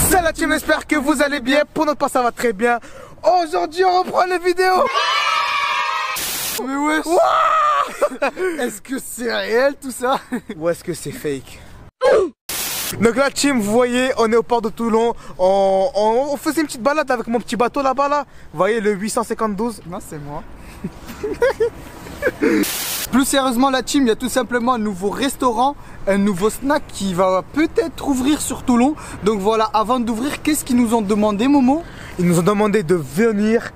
Salut la team, j'espère que vous allez bien. Pour notre part ça va très bien. Aujourd'hui on reprend les vidéos. Mais wesh, est-ce que c'est réel tout ça? Ou est-ce que c'est fake? Donc la team, vous voyez, on est au port de Toulon. On faisait une petite balade avec mon petit bateau là-bas là. Vous voyez le 852. Non, c'est moi. Plus sérieusement la team, il y a tout simplement un nouveau restaurant, un nouveau snack qui va peut-être ouvrir sur Toulon. Donc voilà, avant d'ouvrir, qu'est-ce qu'ils nous ont demandé, Momo? Ils nous ont demandé de venir,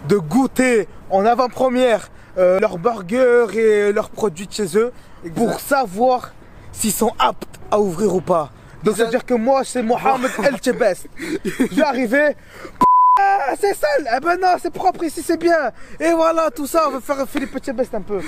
de goûter en avant-première leurs burgers et leurs produits de chez eux. Exact. Pour savoir s'ils sont aptes à ouvrir ou pas. Donc ça veut dire que moi c'est Mohamed El Chebest. Je vais arriver. Ah, c'est sale. Eh ben non, c'est propre ici, c'est bien. Et voilà, tout ça, on va faire Philippe Chebest un peu.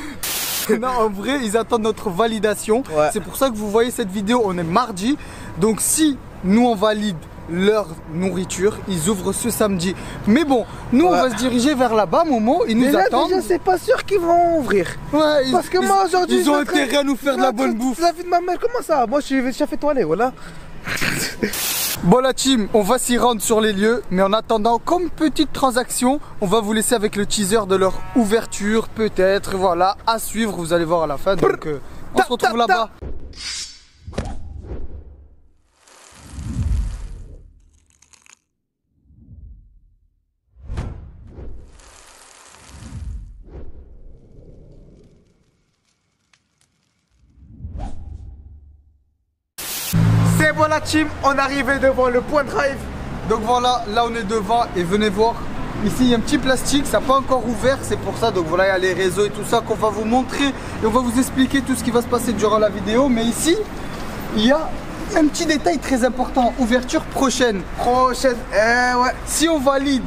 Non, en vrai, ils attendent notre validation. Ouais. C'est pour ça que vous voyez cette vidéo, on est mardi. Donc si nous on valide leur nourriture, ils ouvrent ce samedi. Mais bon, nous on va se diriger vers là-bas, Momo, ils nous attendent. Je sais pas sûr qu'ils vont ouvrir. Ouais, parce que moi aujourd'hui ils ont intérêt à nous faire de la bonne bouffe. La vie de ma mère, comment ça? Moi je suis chef étoilé, voilà. Bon la team, on va s'y rendre sur les lieux, mais en attendant, comme petite transaction, on va vous laisser avec le teaser de leur ouverture, peut-être, voilà, à suivre, vous allez voir à la fin, donc on se retrouve là-bas. C'est bon la team, on est arrivé devant le point drive. Donc voilà, là on est devant et venez voir. Ici il y a un petit plastique, ça n'a pas encore ouvert, c'est pour ça. Donc voilà, il y a les réseaux et tout ça qu'on va vous montrer. Et on va vous expliquer tout ce qui va se passer durant la vidéo. Mais ici, il y a un petit détail très important. Ouverture prochaine. Ouais. Si on valide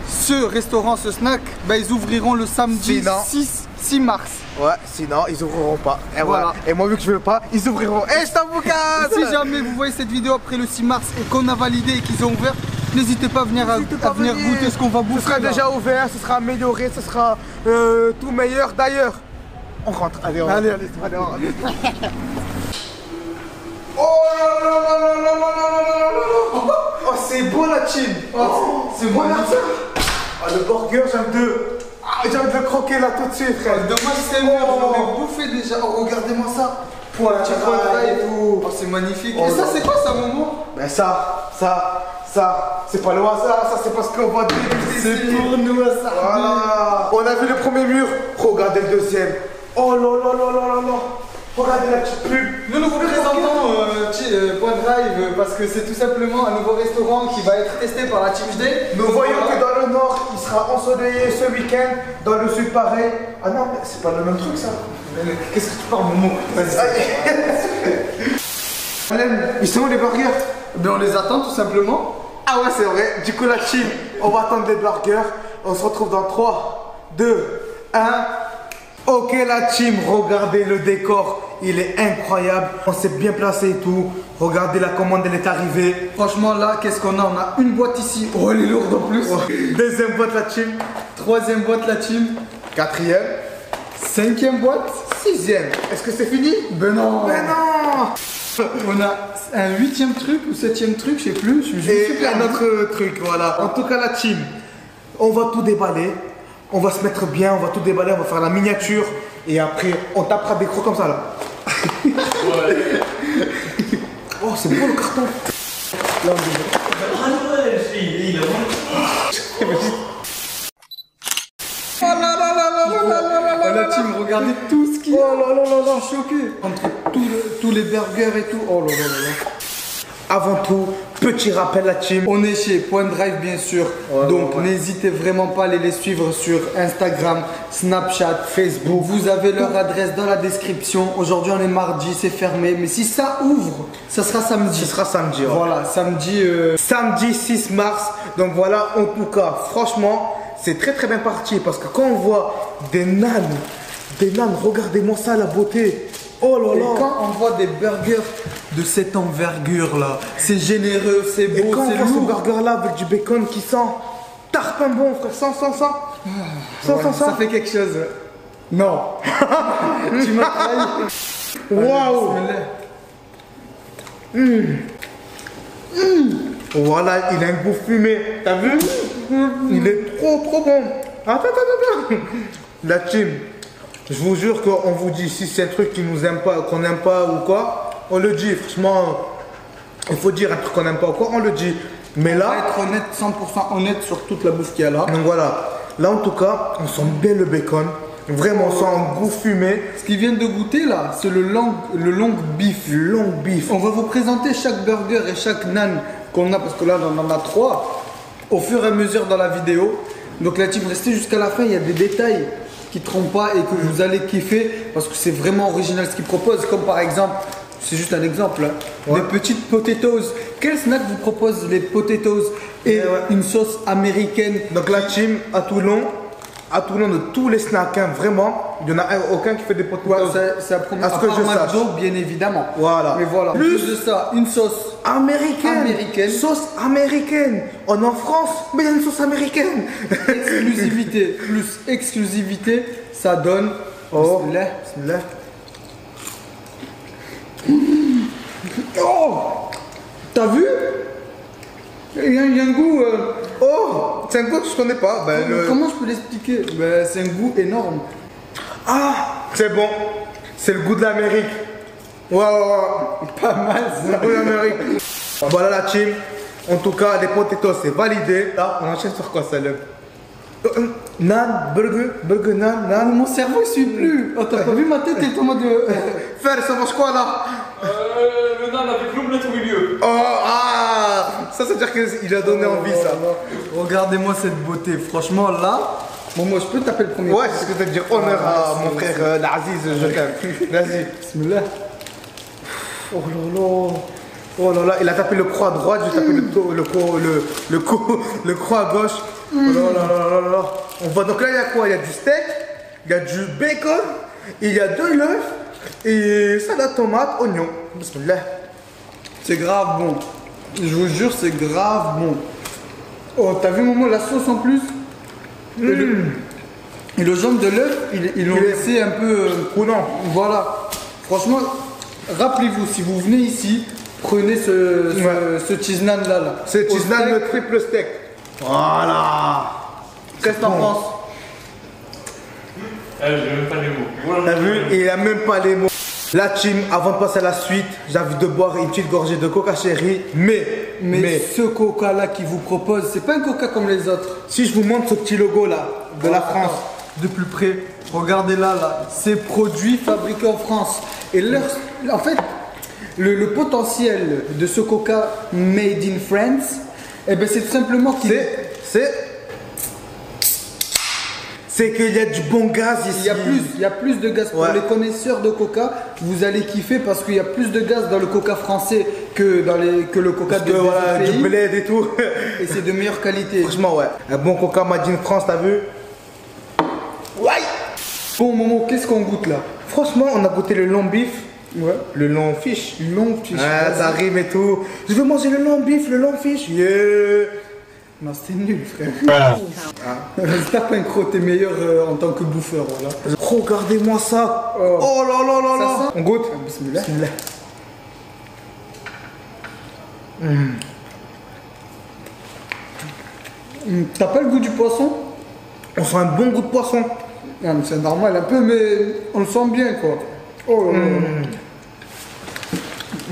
ce restaurant, ce snack, bah, ils ouvriront le samedi 6 mars. Ouais, sinon ils ouvriront pas. Et voilà. Et moi vu que je veux pas, ils ouvriront. Et je t'avoue si jamais vous voyez cette vidéo après le 6 mars et qu'on a validé et qu'ils ont ouvert, n'hésitez pas à venir, venir goûter ce qu'on va bouffer. Ce sera déjà ouvert, ce sera amélioré, ce sera tout meilleur. D'ailleurs, on rentre. Allez, on rentre. Allez. Oh là là. Oh c'est beau la team. Oh, c'est beau la team. Oh, le burger, j'ai envie de le croquer là tout de suite, frère. Dommage, c'est mieux, je l'aurais bouffé déjà. Oh, regardez-moi ça. Pour la et tout. Oh, c'est magnifique. Et ça, c'est quoi ça, Momo? Ben ça, c'est pas le hasard, ça c'est parce qu'on va déguster. C'est pour nous, ça. Voilà. On a vu le premier mur, regardez le deuxième. Oh là. Regardez la petite pub. Nous vous présentons Point Drive parce que c'est tout simplement un nouveau restaurant qui va être testé par la Team HD. Nous voyons que dans le nord, il sera ensoleillé ce week-end. Dans le sud, pareil. Ah non, mais c'est pas le même truc ça. Qu'est-ce que tu parles, Momo? Ils sont où les burgers? Ben on les attend tout simplement. Ah ouais, c'est vrai. Du coup, la team, on va attendre les burgers. On se retrouve dans 3, 2, 1. Ok la team, regardez le décor, il est incroyable. On s'est bien placé et tout. Regardez la commande, elle est arrivée. Franchement là, qu'est-ce qu'on a? On a une boîte ici. Oh, elle est lourde en plus. Deuxième boîte la team. Troisième boîte la team. Quatrième. Cinquième boîte. Sixième. Est-ce que c'est fini? Ben non. On a un huitième truc ou septième truc, je sais plus. Et un autre truc, voilà. En tout cas la team, on va tout déballer. On va se mettre bien, on va tout déballer, on va faire la miniature et après on tapera des crocs comme ça là. Ouais. Oh c'est beau le carton. Là on la team, regardez tout ce qu'il y a. Oh là, je suis choqué. Entre tous les burgers et tout. Oh là là. Avant tout, petit rappel la team. On est chez Point Drive bien sûr. Donc n'hésitez vraiment pas à aller les suivre sur Instagram, Snapchat, Facebook. Vous avez leur adresse dans la description. Aujourd'hui on est mardi, c'est fermé. Mais si ça ouvre, ça sera samedi. Ce sera samedi. Ouais. Voilà, samedi. Samedi 6 mars. Donc voilà, en tout cas, franchement, c'est très bien parti. Parce que quand on voit des nanes, regardez-moi ça, la beauté. Oh là là. Et quand on voit des burgers de cette envergure là, c'est généreux, c'est beau, c'est lourd. Et quand on voit ce burger là avec du bacon qui sent tarpin bon, frère, ça fait quelque chose. Non. Tu m'as trahi. Waouh. Voilà, il a un goût fumé. T'as vu? Il est trop bon. Attends. La team, je vous jure qu'on vous dit, si c'est un truc qui nous aime pas, qu'on n'aime pas ou quoi, on le dit. Franchement, il faut dire un truc qu'on n'aime pas ou quoi, on le dit. Mais là, On va être honnête, 100% honnête sur toute la bouffe qu'il y a là. donc voilà. Là en tout cas, on sent bien le bacon. Vraiment, on sent un goût fumé. Ce qu'ils viennent de goûter là, c'est le long beef. Long beef. On va vous présenter chaque burger et chaque naan qu'on a, parce que là on en a 3 au fur et à mesure dans la vidéo. Donc la team, restez jusqu'à la fin, il y a des détails qui ne trompent pas et que vous allez kiffer parce que c'est vraiment original ce qu'ils proposent. Comme par exemple, c'est juste un exemple, hein, Ouais. des petites potatoes. Quel snack vous propose les potatoes et une sauce américaine? Donc la team à Toulon de tous les snacks, hein, vraiment, il n'y en a aucun qui fait des potes. Ouais, c'est la première À ce que je sache. McDo, bien évidemment. Voilà. Mais voilà. Plus de ça, une sauce Américaine. Sauce américaine. On est en France, mais il y a une sauce américaine. exclusivité plus exclusivité, ça donne. Oh. Bismillah. Bismillah. Oh, t'as vu? Il y a un goût. Oh, c'est un goût que je connais pas. Ben, Comment je peux l'expliquer? Ben, c'est un goût énorme. Ah, c'est bon. C'est le goût de l'Amérique. Ouais. Pas mal Le ça. goût de l'Amérique. Voilà la team. En tout cas, les potatoes, c'est validé. Là, on enchaîne sur quoi, ça le Nan, burger, nan. Mon cerveau il suit plus. Oh, t'as pas vu ma tête? Elle est en mode. Faire, ça mange quoi là? Le nan avec l'omelette au milieu. Oh, ça veut dire qu'il a donné envie, ça. Regardez-moi cette beauté. Franchement, là. Bon, moi je peux taper le premier. Ouais, c'est ce que tu veux dire. Honneur à mon frère l'Aziz, je t'aime. Vas-y. Bismillah. Oh là là. Oh là là, il a tapé le croix à droite, j'ai tapé le croix à gauche. Oh là là là. On voit donc là, il y a quoi? Il y a du steak, il y a du bacon, il y a de l'œuf et salade tomate, oignon. Bismillah. C'est grave bon. Je vous jure, c'est grave bon. Oh, t'as vu, Momo, la sauce en plus? Et le jaune de l'œuf, ils l'ont laissé un peu. Ou non? Voilà. Franchement, rappelez-vous, si vous venez ici, prenez ce cheese naan là. C'est cheese naan le triple steak. Voilà. Qu'est-ce que t'en penses? J'ai même pas les mots. T'as vu? Il a même pas les mots. La team, avant de passer à la suite, j'ai envie de boire une petite gorgée de coca chéri, Mais ce coca là qui vous propose, c'est pas un coca comme les autres. si je vous montre ce petit logo là, de la France, De plus près, regardez là, c'est produit fabriqué en France. Et en fait, le potentiel de ce coca made in France, eh ben c'est tout simplement qu'il c'est qu'il y a du bon gaz ici. il y a plus de gaz. Pour Ouais. les connaisseurs de coca, vous allez kiffer parce qu'il y a plus de gaz dans le coca français que le coca Parce que voilà, pays. du bled et tout. Et c'est de meilleure qualité. Franchement, ouais. Un bon coca made in France, t'as vu? Ouais. Bon, Momo, qu'est-ce qu'on goûte là? Franchement, on a goûté le long beef, Ouais. le long fish. Long fish. Ah, ça rime et tout. Je veux manger le long beef, le long fish. Yeah. Non, c'était nul, frère. Vas-y, tape un croc, t'es meilleur en tant que bouffeur, voilà. Regardez-moi ça. Oh. Oh là là là Ça là. sent- On goûte. Bismillah. Bismillah. T'as pas le goût du poisson? On sent un bon goût de poisson. Non, mais c'est normal un peu, mais on le sent bien, quoi. Oh là là.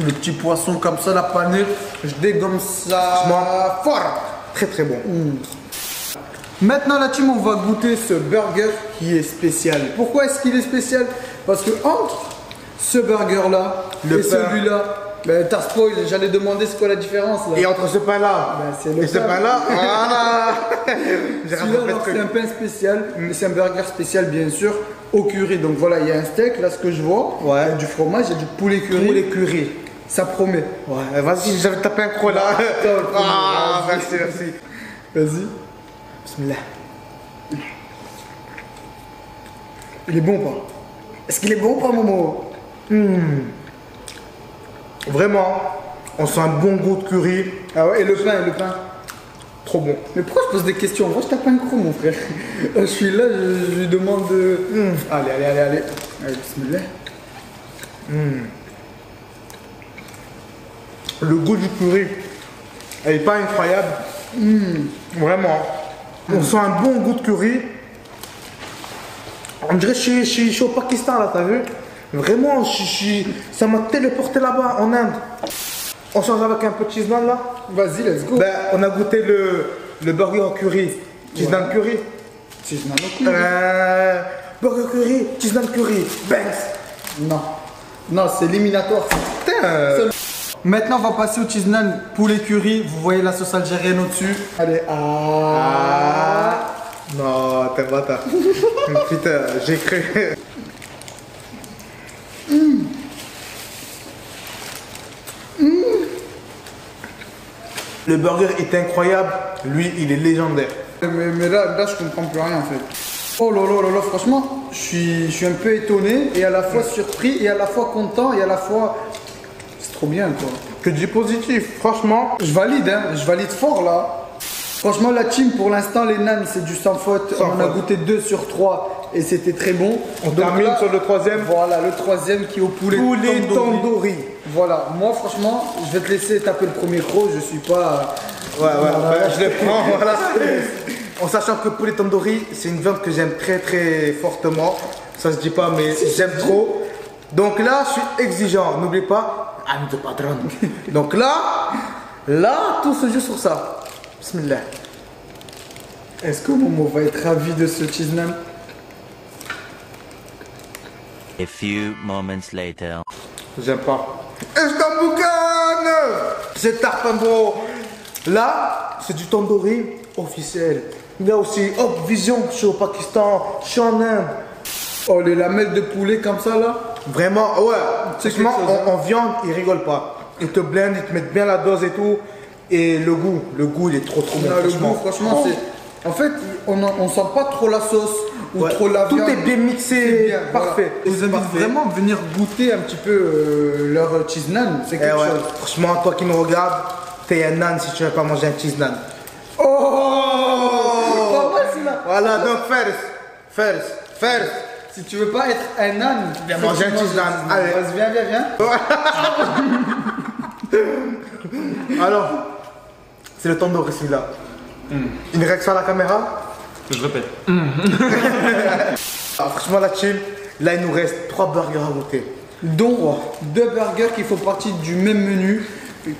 Le petit poisson comme ça, la panure, je dégomme ça Franchement. fort. Très très bon. Maintenant, la team, on va goûter ce burger qui est spécial. Pourquoi est-ce qu'il est spécial? Parce que entre ce burger-là Le et pain. celui-là, ben, t'as spoil, j'allais demander c'est quoi la différence là. Et entre ce pain là c'est le et ce pain. pain là, voilà. J'ai Celui-là, rattrapé le alors, truc. c'est un pain spécial, mais c'est un burger spécial bien sûr, au curry. Donc voilà, il y a un steak, là ce que je vois, Ouais. il y a du fromage, il y a du poulet curry. Poulet curry. Ça promet. Ouais, vas-y, j'avais tapé un croc là. Attends, Ah, vas-y. merci, merci. Vas-y. Bismillah. Il est bon ou pas? Est-ce qu'il est bon ou pas, Momo? Vraiment, on sent un bon goût de curry. Ah ouais, et le pain? Trop bon. Mais pourquoi je pose des questions? Moi je tape un croc, mon frère. Je suis là, je lui demande de... Allez. Allez, bismillah. Le goût du curry. Elle est pas incroyable. Vraiment. On sent un bon goût de curry. On dirait que je suis au Pakistan là, t'as vu? Vraiment, ça m'a téléporté là-bas en Inde. On change avec un peu de cheese naan là. Vas-y, let's go. Ben, on a goûté le burger au curry. Cheese naan curry. Cheese naan au curry. Burger curry, cheese naan curry. Banks. Non. Non, c'est éliminatoire. Putain. Maintenant, on va passer au cheese naan poulet curry. Vous voyez la sauce algérienne au-dessus. Allez, Non, t'es bâtard. Putain, j'ai cru. Le burger est incroyable. Lui, il est légendaire. Mais là, je comprends plus rien en fait. Oh là là là là, franchement, je suis un peu étonné et à la fois surpris et à la fois content et à la fois. C'est trop bien quoi. Que du positif, franchement. Je valide, hein, je valide fort là. Franchement, la team pour l'instant, les naans, c'est du sans faute. On a goûté 2 sur 3 et c'était très bon. On termine sur le troisième. Voilà, le troisième qui est au poulet tandoori. Voilà, moi franchement, je vais te laisser taper le premier croc, je suis pas. Ouais, je le prends, voilà. En sachant que poulet tandoori, c'est une viande que j'aime très très fortement. Ça se dit pas, mais j'aime trop. Donc là, je suis exigeant. N'oublie pas, I'm the patron. Donc là, tout se joue sur ça. Bismillah. Est-ce que Momo va être ravi de ce cheese naan? A few moments later. J'aime pas. Estamboukan! C'est tarpin bro. Là, c'est du tandoori officiel. Il y a aussi Hop Vision, je suis au Pakistan, je suis en Inde. Oh, les lamelles de poulet comme ça là? Vraiment, ouais. C'est Franchement, quelque chose, hein. en viande, ils rigolent pas. Ils te blendent, ils te mettent bien la dose et tout. Et le goût, il est trop bon. Non, le goût, franchement, c'est. En fait, on sent pas trop la sauce ou trop la Tout viande. est bien mixé, Bien, parfait. Voilà. Je vous invite vraiment à venir goûter un petit peu leur cheese naan. C'est quelque chose. Franchement, toi qui me regardes, t'es un naan si tu veux pas manger un cheese naan. Oh, pas mal celui-là. Voilà, donc first. Si tu veux pas être un naan, Viens manger un cheese naan. Allez. Vas-y, viens. Alors, c'est le tandoori celui-là. Une réaction à la caméra? Je répète. Franchement, la team, là il nous reste 3 burgers à goûter. Dont 2 burgers qui font partie du même menu,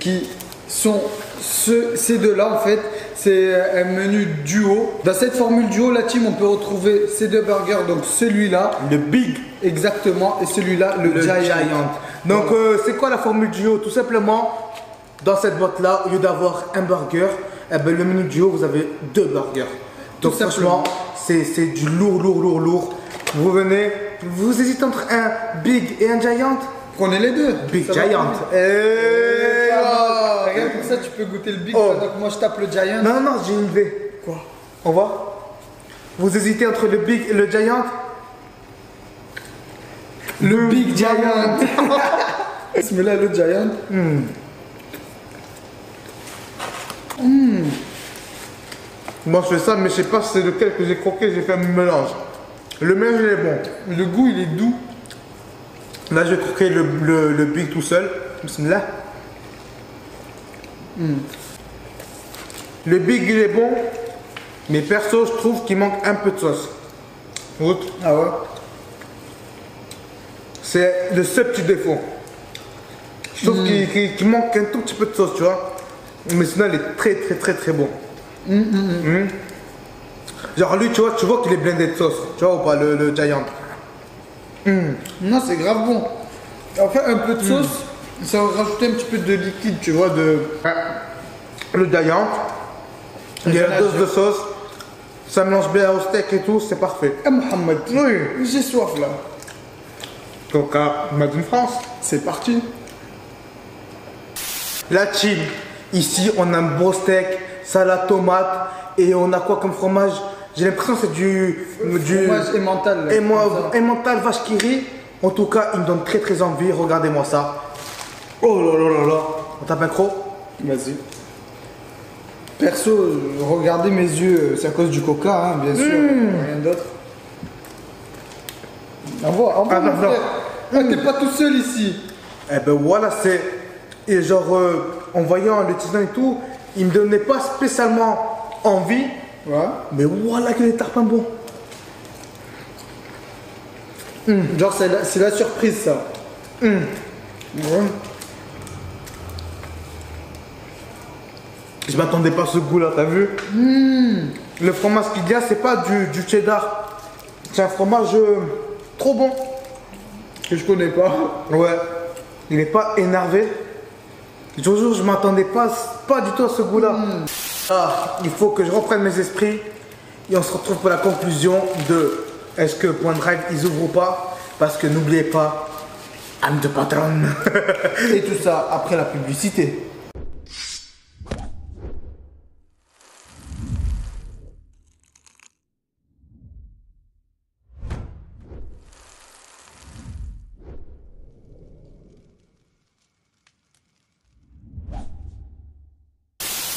qui sont ces deux-là en fait. C'est un menu duo. Dans cette formule duo, la team, on peut retrouver ces 2 burgers, donc celui-là. Le big. Exactement, et celui-là, le Giant. Donc, c'est quoi la formule duo? Tout simplement, dans cette boîte-là, au lieu d'avoir un burger, eh ben, le menu duo, vous avez 2 burgers. Donc, franchement, c'est du lourd. Vous venez, vous hésitez entre un big et un giant? Prenez les 2. Big Ça va giant. Regarde, pour ça, tu peux goûter le big. Oh. Donc, moi, je tape le Giant. Non, j'ai une idée. Quoi? On va? Vous hésitez entre le big et le giant? Le Big Giant. Ce là le Giant. Moi je fais ça, mais je sais pas si c'est lequel que j'ai croqué, j'ai fait un mélange. Le mélange il est bon. Le goût, il est doux. Là je vais croquer le big tout seul. Bismillah. Le big il est bon, mais perso je trouve qu'il manque un peu de sauce. Outre. Ah ouais? C'est le seul petit défaut. Je trouve qu'il manque un tout petit peu de sauce, tu vois. Mais sinon, il est très bon. Genre lui, tu vois qu'il est blindé de sauce. Tu vois ou pas, le Giant. Non, c'est grave bon. Enfin, un peu de sauce, ça va rajouter un petit peu de liquide, tu vois, de. Le Giant, il y a la dose de sauce. Ça mélange bien au steak et tout, c'est parfait. Ah, Mohamed, Oui. j'ai soif là. Coca, Made in France. C'est parti. La team, ici on a un beau steak, salade tomate et on a quoi comme fromage? J'ai l'impression que c'est du Fromage emmental. emmental vache qui rit. En tout cas, il me donne très envie. Regardez-moi ça. Oh là. On tape un croc? Vas-y. Perso, regardez mes yeux, c'est à cause du coca, hein, bien sûr, rien d'autre. Envoie, Ah, mon non. frère. Ah, t'es pas tout seul ici. Eh ben voilà, c'est. Et genre, en voyant le tisane et tout, il me donnait pas spécialement envie. Ouais. Mais voilà que les tarpins bons. Genre c'est la surprise ça. Ouais. Je m'attendais pas à ce goût là, t'as vu? Le fromage qu'il y a, c'est pas du cheddar. C'est un fromage trop bon. Que je connais pas. Ouais. Il est pas énervé. Toujours, je m'attendais pas du tout à ce goût là. Ah, il faut que je reprenne mes esprits. Et on se retrouve pour la conclusion de est-ce que Point Drive ils ouvrent ou pas? Parce que n'oubliez pas, I'm the patron. Et tout ça après la publicité.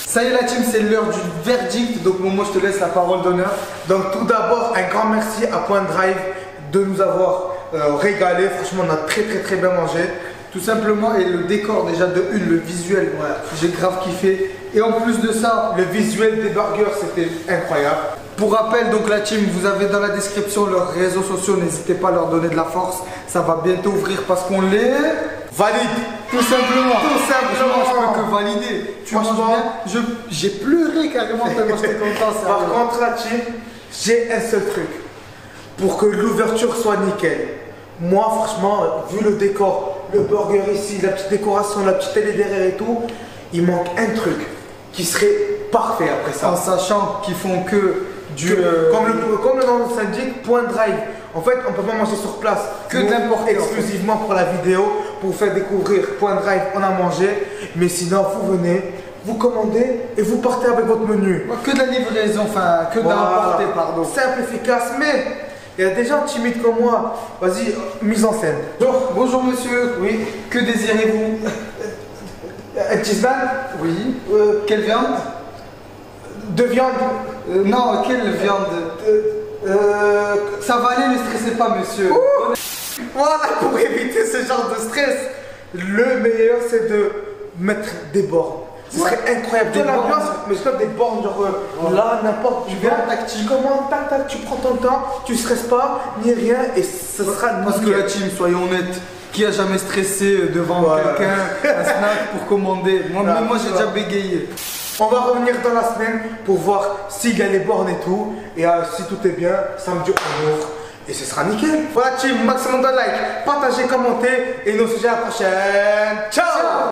Ça y est la team, c'est l'heure du verdict. Donc moi je te laisse la parole d'honneur. Donc tout d'abord, un grand merci à Point Drive de nous avoir régalé. Franchement, on a très bien mangé. Tout simplement, et le décor déjà de une, le visuel, ouais, j'ai grave kiffé. Et en plus de ça, Le visuel des burgers, c'était incroyable. pour rappel, donc la team, vous avez dans la description leurs réseaux sociaux, n'hésitez pas à leur donner de la force. Ça va bientôt ouvrir parce qu'on les Valide. tout simplement. Tout simplement. Je peux que valider. Tu manges Franchement, bien. J'ai pleuré carrément tellement j'étais content. Par contre, la team, j'ai un seul truc. Pour que l'ouverture soit nickel. Moi, franchement, vu le décor, le burger ici, la petite décoration, la petite télé derrière et tout, il manque un truc qui serait parfait après ça. En sachant qu'ils font que du Comme le nom s'indique, Point Drive. En fait, on peut pas manger sur place. Que Nous, de l'importer, exclusivement pour la vidéo, pour vous faire découvrir Point Drive, on a mangé. Mais sinon, vous venez, vous commandez et vous partez avec votre menu. que de la livraison, enfin que de l'emporter, pardon. Simple, efficace, mais il y a des gens timides comme moi. Vas-y, mise en scène. Bonjour monsieur. Oui. Que désirez-vous? Un cheeseburger, Oui. Quelle viande? de viande. Non, quelle viande? Ça va aller, ne stressez pas monsieur. Voilà, pour éviter ce genre de stress, le meilleur c'est de mettre des bornes. Ce serait incroyable. Des De l'ambiance, bornes. mais je donne des bornes, genre là, n'importe. Tu viens, tactique. tu commandes, tac, tac, tu prends ton temps, tu stresses pas, ni rien, et ce sera Parce que nickel. la team, soyons honnêtes, qui a jamais stressé devant Voilà. quelqu'un, un snack pour commander? Moi, Voilà. même moi j'ai déjà bégayé. On va revenir dans la semaine pour voir s'il y a les bornes et tout. Et si tout est bien, samedi on ouvre. Et ce sera nickel. Voilà team, maximum de likes, partagez, commentez. Et nous on se dit à la prochaine. Ciao.